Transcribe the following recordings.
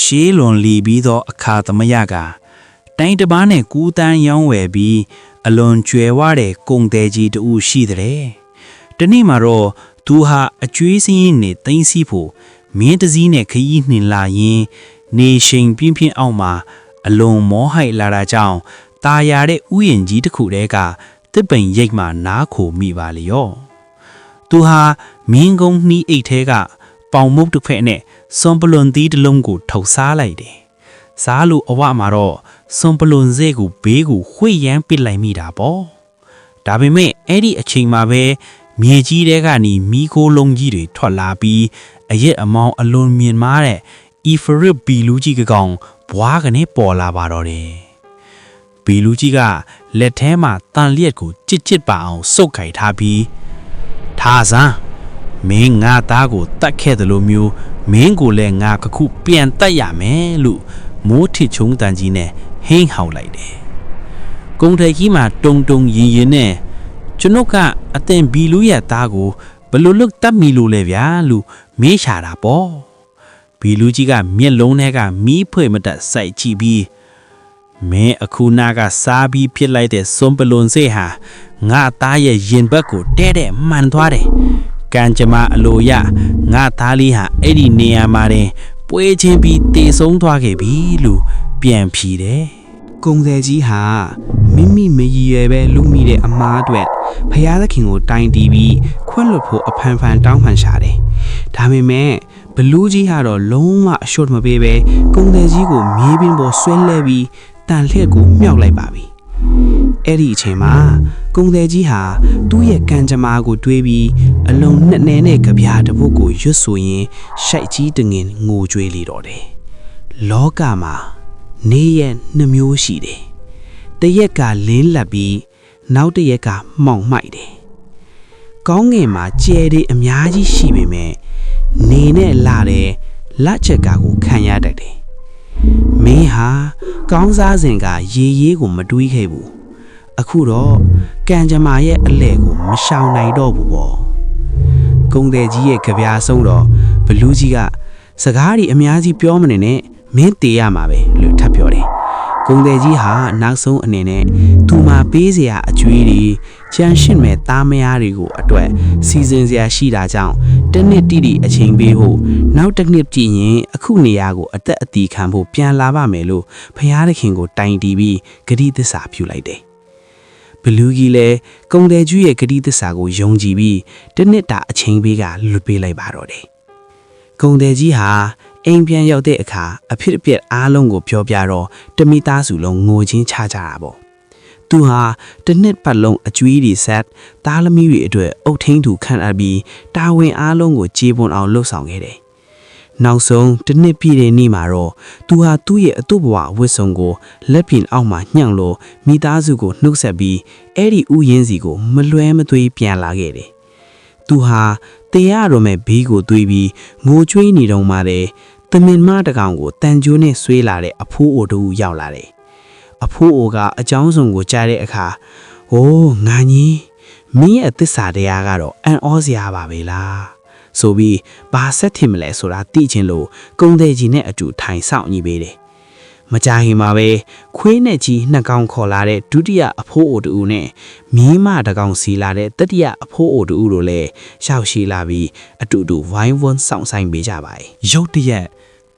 ရှေးလွန်လီပြီးသောအခါသမယကတိုင်းတစ်ပါးနဲ့ကူးတန်းရောင်းဝယ်ပြီးအလွန်ကျွယ်ဝတဲ့ကုန်သည်ကြီးတူရှိတဲ့။ဒီနေ့မှာတော့သူဟာအကျွေးစင်းရင်နဲ့သိမ်းစီဖို့မင်းတစည်းနဲ့ခရီးနှင်လာရင်နေရှိန်ပြင်းပြင်းအောင်မှာအလွန်မောဟိုက်လာတာကြောင့်ตาရတဲ့ဥယျာဉ်ကြီးတစ်ခုတည်းကတစ်ပိန်ရိတ်မှနားခိုမိပါလေရော။သူဟာမင်းကုန်းနှီးအိတ်ထဲကပေါင်မုတ်တစ်ဖက်နဲ့စွန်ပလွန်သီးတစ်လုံးကိုထုတ်စားလိုက်တယ်။စားလို့အဝမှာတော့စွန်ပလွန်စဲကိုဘေးကိုဝှေ့ရမ်းပစ်လိုက်မိတာပေါ့။ဒါပေမဲ့အဲ့ဒီအချိန်မှာပဲမြေကြီးတဲကနေမီးခိုးလုံးကြီးတွေထွက်လာပြီးအရက်အမောင်းအလွန်မြင့်မားတဲ့အီဖရစ်ဘီလူကြီးကောင်ဘွားကနေပေါ်လာပါတော့တယ်။ဘီလူကြီးကလက်ထဲမှာတန်လျက်ကိုကြစ်ကြစ်ပါအောင်စုပ်ခိုင်ထားပြီးထားစမ်းမင်းငါသားကိုတတ်ခဲ့တယ်လို့မျိုးမင်းကိုလည်းငါကခုပြန်တတ်ရမယ်လို့မိုးထစ်ချုံတန်ကြီးနဲ့ဟင်းဟောက်လိုက်တယ်။ကုန်းထိပ်ကြီးမှာတုံတုံရင်ရင်နဲ့ကျွန်ုပ်ကအသင်ဘီလူရဲ့သားကိုဘလို့လွတ်တတ်မီလို့လဲဗျာလို့မေးရှာတာပေါ့။ဘီလူကြီးကမျက်လုံးထဲကမီးဖွေမတတ်စိုက်ကြည့်ပြီးမင်းအခုနာကစားပြီးဖြစ်လိုက်တဲ့စွန်ပလွန်စေးဟာငါသားရဲ့ရင်ဘက်ကိုတဲတဲ့မှန်သွားတယ်။ကံကြမ္မာအလိုရငါသားလေးဟာအဲ့ဒီနေရာမှာတင်ပွေးချင်းပြီးတေဆုံးသွားခဲ့ပြီလို့ပြန်ဖြေတယ်။ ကုံသည်ကြီးဟာမိမိမရည်ရွယ်ပဲလူမိတဲ့အမားအတွက်ဖယားသခင်ကိုတိုင်တီးပြီးခွင့်လွတ်ဖို့အဖန်ဖန်တောင်းပန်ရှာတယ်။ဒါပေမဲ့ဘလူးကြီးကတော့လုံးဝအရှုတ်မပေးပဲကုံသည်ကြီးကိုမြေပြင်ပေါ်ဆွဲလဲပြီးတန်လှည့်ကိုမြှောက်လိုက်ပါပြီ။အဲ့ဒီအချိန်မှာကုံသည်ကြီးဟာသူ့ရဲ့ကံကြမ္မာကိုတွေးပြီးအလုံးနဲ့နဲ့ကြပြားတစ်ပုတ်ကိုရွတ်ဆိုရင်ရှိုက်ကြီးတငင်ငိုကြွေးလေတော့တယ်။လောကမှာနေရဲ့နှမျိုးရှိတယ်။တစ်ရက်ကလင်းလက်ပြီးနောက်တစ်ရက်ကမှောင်မိုက်တယ်။ကောင်းငင်မှာကျဲတွေအများကြီးရှိပေမဲ့နေနဲ့လာတဲ့လက်ချက်ကကိုခံရတတ်တယ်။မင်းဟာကောင်းစားစဉ်ကရေရေးကိုမတွေးခဲ့ဘူး။အခုတော့ကံကြမ္မာရဲ့အလဲကိုမရှောင်နိုင်တော့ဘူးပေါ့။ကုံတဲ့ကြီးရဲ့ကြပြားဆုံးတော့ဘလူးကြီးကစကားတွေအများကြီးပြောမနေနဲ့မင်းတေးရမှာပဲလို့ထပ်ပြောတယ်။ကုံတဲ့ကြီးဟာနောက်ဆုံးအနေနဲ့သူ့မှာပေးစရာအကျွေးတွေကြမ်းရှင်းမဲ့သားမယားတွေကိုအတွက်စီစဉ်စရာရှိတာကြောင့်တစ်နှစ်တိတိအချိန်ပေးဖို့နောက်တစ်နှစ်ပြည့်ရင်အခုနေရာကိုအသက်အတီခံဖို့ပြန်လာပါမယ်လို့ဖယားသခင်ကိုတိုင်တီးပြီးဂတိသစ္စာပြုလိုက်တယ်။ဘလူးကြီးလည်းကုံတဲ့ကြီးရဲ့ဂတိသစ္စာကိုယုံကြည်ပြီးတစ်နှစ်တာအချိန်ပေးကလွတ်ပေးလိုက်ပါတော့တယ်။ကုံတဲ့ကြီးဟာအိမ်ပြန်ရောက်တဲ့အခါအဖြစ်အပျက်အားလုံးကိုပြောပြတော့တမိသားစုလုံးငိုချင်းချကြတာပေါ့။သူဟာတစ်နှစ်ပတ်လုံးအကျွေးတွေဆက်သားသမီးတွေအတွက်အုတ်ထင်းသူခံအပ်ပြီးတာဝန်အားလုံးကိုကြေပွန်အောင်လှုပ်ဆောင်ခဲ့တယ်။နောက်ဆုံးတစ်နှစ်ပြည့်တဲ့နေ့မှာတော့သူဟာသူ့ရဲ့အတုဘဝဝတ်စုံကိုလက်ပြင်အောက်မှာညှောင်လို့မိသားစုကိုနှုတ်ဆက်ပြီးအဲ့ဒီဥယျင်းစီကိုမလွဲမသွေပြန်လာခဲ့တယ်။သူဟာတရားတော်မဲ့ဘေးကိုသွေးပြီးငိုကြွေးနေတော့မှတဲ့သမင်မတကောင်ကိုတန်ကျိုးနဲ့ဆွေးလာတဲ့အဖိုးအိုတူရောက်လာတယ်။အဖိုးအိုကအကြောင်းစုံကိုကြားတဲ့အခါ"အိုးငါကြီးမင်းရဲ့သစ္စာတရားကတော့အံ့ဩစရာပါပဲလား။ဆိုပြီးဘာဆက်ထင်မလဲဆိုတာသိချင်လို့ကုံတဲ့ကြီးနဲ့အတူထိုင်ဆောင်ညီပေးတယ်။မကြာခင်မှာပဲခွေးနဲ့ကြီးနှစ်ကောင်ခေါ်လာတဲ့ဒုတိယအဖိုးအိုတူနဲ့မင်းမတကောင်စီလာတဲ့တတိယအဖိုးအိုတူတို့လည်းရှောက်ရှိလာပြီးအတူတူဝိုင်းဝန်းဆောင်ဆိုင်ပေးကြပါတယ်။ ရုတ်တရက်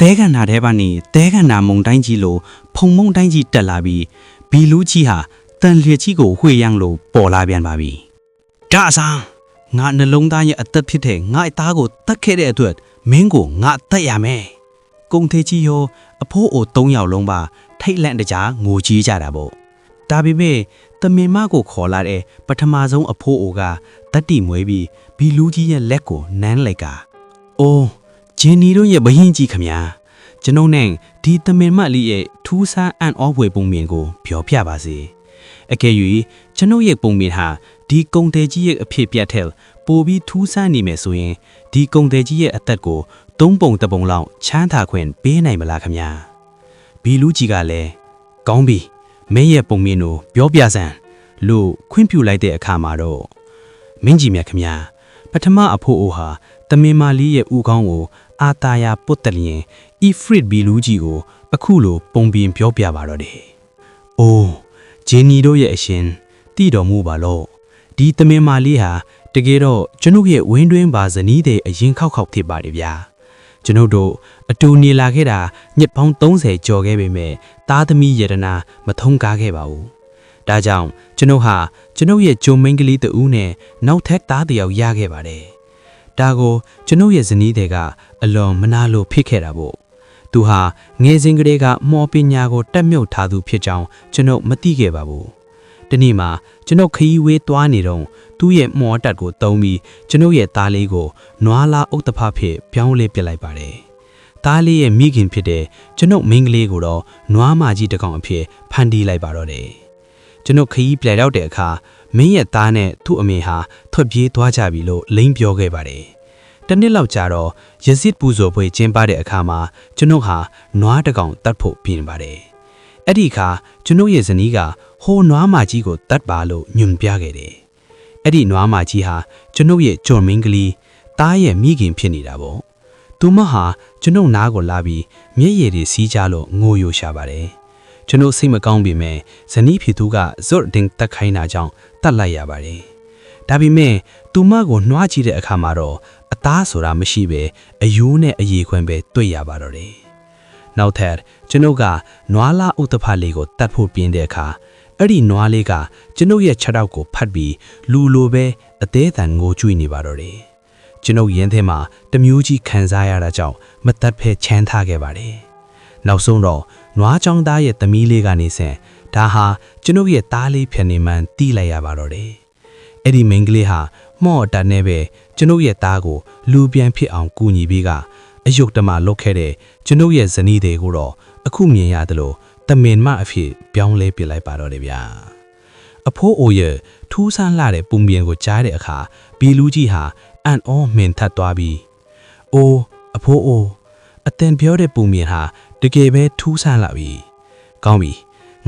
တဲခန္ဓာထဲကနေတဲခန္ဓာမုံတိုင်းကြီးလိုဖုံမုံတိုင်းကြီးတက်လာပြီးဘီလူးကြီးဟာတန်လျက်ကြီးကိုဝှေ့ရမ်းလို့ပေါ်လာပြန်ပါပြီ။ဒါဆန်းငါနှလုံးသားရဲ့အသက်ဖြစ်တဲ့ငါ့သားကိုတတ်ခဲ့တဲ့အတွက်မင်းကိုငါတတ်ရမယ်။ကုံသေးကြီးရောအဖိုးအို၃ယောက်လုံးပါထိတ်လန့်တကြားငိုကြီးကြတာပေါ့။ဒါပေမဲ့တမင်မကိုခေါ်လာတဲ့ပထမဆုံးအဖိုးအိုကတတ်တိမွေးပြီးဘီလူးကြီးရဲ့လက်ကိုနမ်းလိုက်က"အိုးဂျင်းနီတို့ရဲ့ဘရင်ကြီးခမညာကျွန်ုပ်နဲ့ဒီသမင်မလေးရဲ့ထူးဆန်းအံ့ဩဖွယ်ပုံမြင်ကိုပြောပြပါစေ။အကယ်၍ကျွန်ုပ်ရဲ့ပုံမြင်ဟာဒီကုံတဲ့ကြီးရဲ့အဖြစ်ပြတ်တဲ့ပိုပြီးထူးဆန်းနေမယ်ဆိုရင်ဒီကုံတဲ့ကြီးရဲ့အသက်ကို၃ပုံတစ်ပုံလောက်ချမ်းသာခွင့်ပေးနိုင်မလားခမညာ။ဘီလူးကြီးကလည်းကောင်းပြီမင်းရဲ့ပုံမြင်ကိုပြောပြစမ်းလို့ခွင့်ပြုလိုက်တဲ့အခါမှာတော့မင်းကြီးမြတ်ခမညာပထမအဖိုးအိုဟာတမင်မာလေးရဲ့ဥကောင်းကို အာတာယာပုတ်တလျင်အီဖရစ်ဘီလူကြီးကိုအခုလိုပုံပြင်ပြောပြပါတော့တယ်။အိုးဂျင်းနီတို့ရဲ့အရှင်တည်တော်မူပါလို့ဒီသမင်မာလေးဟာတကယ်တော့ကျွန်ုပ်ရဲ့ဝင်းတွင်းပါဇနီးတဲ့အရင်ခောက်ဖြစ်ပါတယ်ဗျာ။ကျွန်ုပ်တို့အတူနေလာခဲ့တာနှစ်ပေါင်း30ကျော်ခဲ့ပေမဲ့သားသမီးယရနာမထုံးကားခဲ့ပါဘူး။ဒါကြောင့်ကျွန်ုပ်ဟာကျွန်ုပ်ရဲ့ဂျုံမင်းကလေးတဦးနဲ့နောက်ထပ်သားတစ်ယောက်ရခဲ့ပါတယ်။ဒါကိုကျွန်ုပ်ရဲ့ဇနီးတွေကအလွန်မနာလိုဖြစ်ခဲ့တာပေါ့။သူဟာငယ်စဉ်ကတည်းကမော်ပညာကိုတက်မြုပ်ထားသူဖြစ်ကြောင်းကျွန်ုပ်မသိခဲ့ပါဘူး။ဒီနေ့မှာကျွန်ုပ်ခရီးဝေးသွားနေတော့သူ့ရဲ့မော်တက်ကိုတုံးပြီးကျွန်ုပ်ရဲ့သားလေးကိုနွားလာဥတ္တဖဖြစ်ပြောင်းလဲပစ်လိုက်ပါတယ်။သားလေးရဲ့မိခင်ဖြစ်တဲ့ကျွန်ုပ်မိန်းကလေးကိုတော့နွားမကြီးတစ်ကောင်အဖြစ်ဖန်တီးလိုက်ပါတော့တယ်။ကျွန်ုပ်ခရီးပြဲရောက်တဲ့အခါမင်းရဲ့သားနဲ့သူ့အမေဟာထွက်ပြေးသွားကြပြီလို့လိမ့်ပြောခဲ့ပါတယ်။တနစ်လောက်ကြာတော့ရဇစ်ပူဇော်ပွဲကျင်းပတဲ့အခါမှာကျွန်ုပ်ဟာနွားတစ်ကောင်တတ်ဖို့ပြင်ပါတယ်။အဲ့ဒီအခါကျွန်ုပ်ရဲ့ဇနီးကဟိုနွားမကြီးကိုတတ်ပါလို့ညွှန်ပြခဲ့တယ်။အဲ့ဒီနွားမကြီးဟာကျွန်ုပ်ရဲ့ဂျွန်မင်းကလေးသားရဲ့မိခင်ဖြစ်နေတာပေါ့။သူမဟာကျွန်ုပ်နားကိုလာပြီးမျက်ရည်တွေစီးကြလို့ငိုယိုရှာပါတယ်။ကျွန်ုပ်စိတ်မကောင်းပေမဲ့ဇနီးဖြစ်သူကဇွတ်ဒင်းတက်ခိုင်းတာကြောင့်တတ်လိုက်ရပါတယ်။ဒါပေမဲ့သူမကိုနှွားကြည့်တဲ့အခါမှာတော့အသားဆိုတာမရှိပဲအယိုးနဲ့အရေခွင်ပဲတွေ့ရပါတော့တယ်။နောက်ထပ်ကျွန်ုပ်ကနွားလာဥတ္တဖလေးကိုတတ်ဖို့ပြင်တဲ့အခါအဲ့ဒီနွားလေးကကျွန်ုပ်ရဲ့ခြေထောက်ကိုဖတ်ပြီးလူလိုပဲအသေးအံငိုကြွေးနေပါတော့တယ်။ကျွန်ုပ်ရင်ထဲမှာတမျိုးကြီးခံစားရတာကြောင့်မတတ်ဖဲချမ်းသာခဲ့ပါတယ်။နောက်ဆုံးတော့နွားချောင်းသားရဲ့သမီးလေးကနေဆင်ဒါဟာကျွန်ုပ်ရဲ့သားလေးဖြစ်နေမှန်းသိလိုက်ရပါတော့တယ်။အဲ့ဒီမိန်းကလေးဟာမော့တတ်နေပဲကျွန်ုပ်ရဲ့သားကိုလူပြန်ဖြစ်အောင်ကူညီပေးကအယုတ်တမလုပ်ခဲ့တဲ့ကျွန်ုပ်ရဲ့ဇနီးတွေကိုတော့အခုမြင်ရတယ်လို့တမင်မအဖြစ်ပြောင်းလဲပြလိုက်ပါတော့တယ်ဗျာအဖိုးအိုရဲ့ထူးဆန်းလာတဲ့ပုံပြင်ကိုကြားတဲ့အခါဘီလူကြီးဟာအန်အောမင်ထတ်သွားပြီးအိုးအဖိုးအိုအတန်ပြောတဲ့ပုံပြင်ဟာတကယ်ပဲထူးဆန်းလာပြီကောင်းပြီ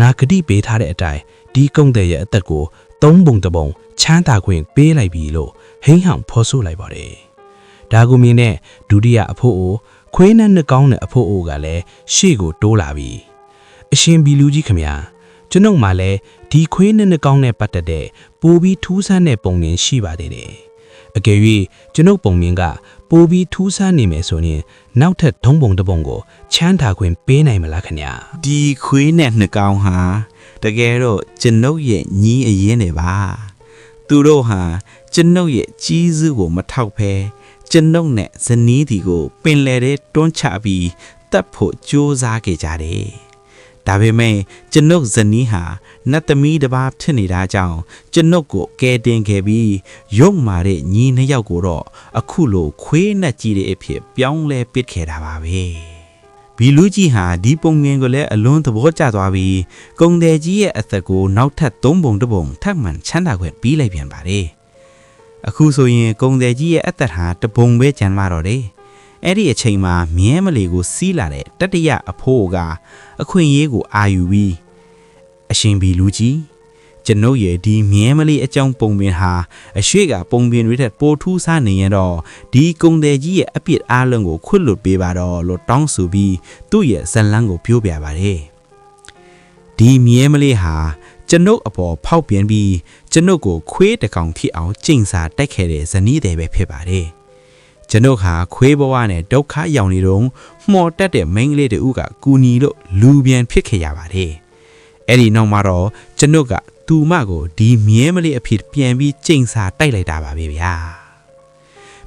ငါဂတိပေးထားတဲ့အတိုင်းဒီကုန်းတဲ့ရဲ့အသက်ကို3ပုံတပုံချမ်းသာခွင့်ပေးလိုက်ပြီလို့ဟိန်းဟောင်ဖော်ဆိုလိုက်ပါတယ်ဒါကူမင်းနဲ့ဒုတိယအဖိုးအိုခွေးနဲ့နှကောင်းတဲ့အဖိုးအိုကလည်းရှေ့ကိုတိုးလာပြီအရှင်ဘီလူကြီးခမညာကျွန်ုပ်မှလည်းဒီခွေးနဲ့နှကောင်းနဲ့ပတ်သက်တဲ့ပိုပြီးထူးဆန်းတဲ့ပုံမြင်ရှိပါသေးတယ်အကယ်၍ကျွန်ုပ်ပုံမြင်ကပိုပြီးထူးဆန်းနေမယ်ဆိုရင်နောက်ထပ်3ပုံတစ်ပုံကိုချမ်းသာခွင့်ပေးနိုင်မလားခင်ဗျာဒီခွေးနဲ့နှကောင်းဟာတကယ်တော့ကျွန်ုပ်ရဲ့ညီးအရင်တွေပါသူတို့ဟာကျွန်ုပ်ရဲ့ကြီးစုကိုမထောက်ဖဲကျွန်ုပ်နဲ့ဇနီးဒီကိုပင်လယ်ထဲတွန်းချပြီးတတ်ဖို့ကြိုးစားခဲ့ကြတယ်ဒါပေမဲ့ကျွန်ုပ်ဇနီးဟာနတ်သမီးတစ်ပါးဖြစ်နေတာကြောင့်ကျွန်ုပ်ကိုကဲတင်ခဲ့ပြီးရုံမာတဲ့ညီနှစ်ယောက်ကိုတော့အခုလိုခွေးနဲ့ကြီးတဲ့အဖြစ်ပြောင်းလဲပစ်ခဲ့တာပါပဲဘီလူကြီးဟာဒီပုံငင်ကိုလည်းအလွန်သဘောကျသွားပြီးကုံတယ်ကြီးရဲ့အသက်ကိုနောက်ထပ်3ပုံတစ်ပုံထပ်မံချမ်းသာခွင့်ပြီးလိုက်ပြန်ပါတယ်အခုဆိုရင်ကုံတယ်ကြီးရဲ့အသက်ဟာတပုံပဲကျန်ပါတော့တယ်အဲ့ဒီအချိန်မှာမြဲမလီကိုစီးလာတဲ့တတိယအဖိုးကအခွင့်အရေးကိုအာယူပြီးအရှင်ဘီလူကြီးကျွန်ုပ်ရဲ့ဒီမြဲမလီအကြောင်းပုံပင်ဟာအရွှေကပုံပင်တွေထက်ပိုထူးဆန်းနေရင်တော့ဒီကုံတယ်ကြီးရဲ့အပြစ်အားလုံးကိုခွတ်လွတ်ပေးပါတော့လို့တောင်းဆိုပြီးသူ့ရဲ့ဇလန်းကိုပြောပြပါတယ်ဒီမြဲမလီဟာကျွန်ုပ်အပေါ်ဖောက်ပြန်ပြီးကျွန်ုပ်ကိုခွေးတကောင်ဖြစ်အောင်ကျင့်စာတိုက်ခဲ့တဲ့ဇနီးတွေပဲဖြစ်ပါတယ်ကျွန်ုပ်ဟာခွေးဘဝနဲ့ဒုက္ခရောက်နေတော့မှော်တက်တဲ့မိန်းကလေးတူကကူညီလို့လူပြန်ဖြစ်ခဲ့ရပါတယ်အဲ့ဒီနောက်မှာတော့ကျွန်ုပ်ကသူမကိုဒီမြဲမလေးအဖြစ်ပြန်ပြီးကျင့်စာတိုက်လိုက်တာပါပဲဗျာ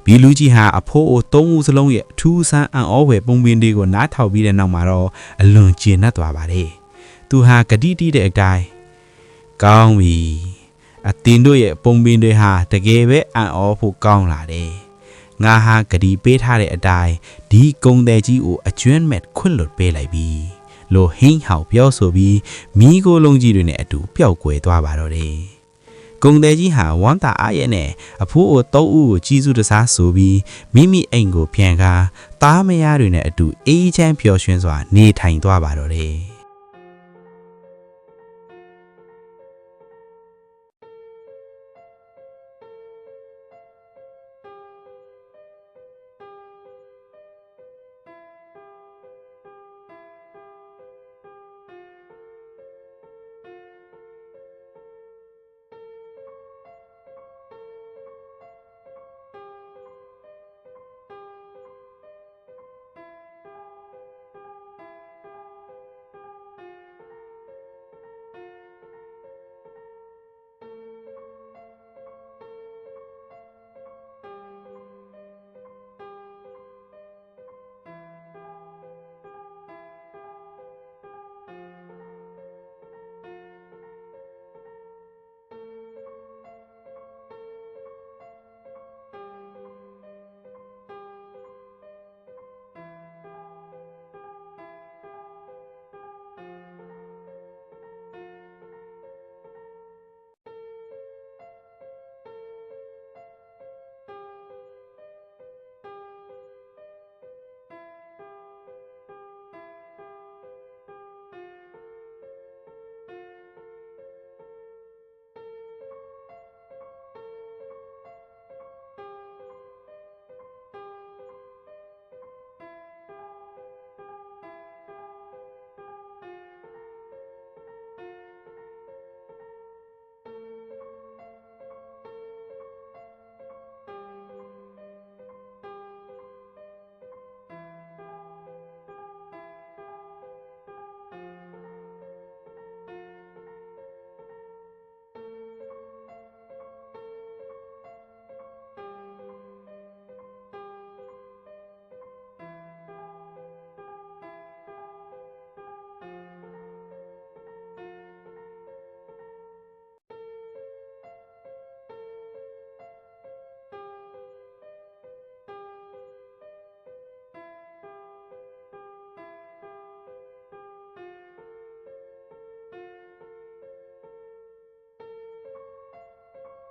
ဘီလူကြီးဟာအဖိုးအို3ဦးစလုံးရဲ့အထူးဆန်းအံ့ဩဖွယ်ပုံပင်တွေကိုနားထောင်ပြီးတဲ့နောက်မှာတော့အလွန်ကျေနပ်သွားပါတယ်သူဟာဂတိတီးတဲ့အတိုင်းကောင်းပြီအတင်းတို့ရဲ့ပုံပင်တွေဟာတကယ်ပဲအံ့ဩဖို့ကောင်းလာတယ်ငါဟာဂတိပေးထားတဲ့အတိုင်းဒီကုံတယ်ကြီးကိုအကျွမ်းမဲ့ခွင့်လွတ်ပေးလိုက်ပြီလို့ဟင်းဟောက်ပြောဆိုပြီးမိကိုလုံးကြီးတွေနဲ့အတူပျောက်ကွယ်သွားပါတော့တယ်ကုံတယ်ကြီးဟာဝမ်းသာအားရနဲ့အဖိုးအို3ဦးကိုကြီးစုတစားဆိုပြီးမိမိအိမ်ကိုပြန်ကားသားမယားတွေနဲ့အတူအေးချမ်းပျော်ရွှင်စွာနေထိုင်သွားပါတော့တယ်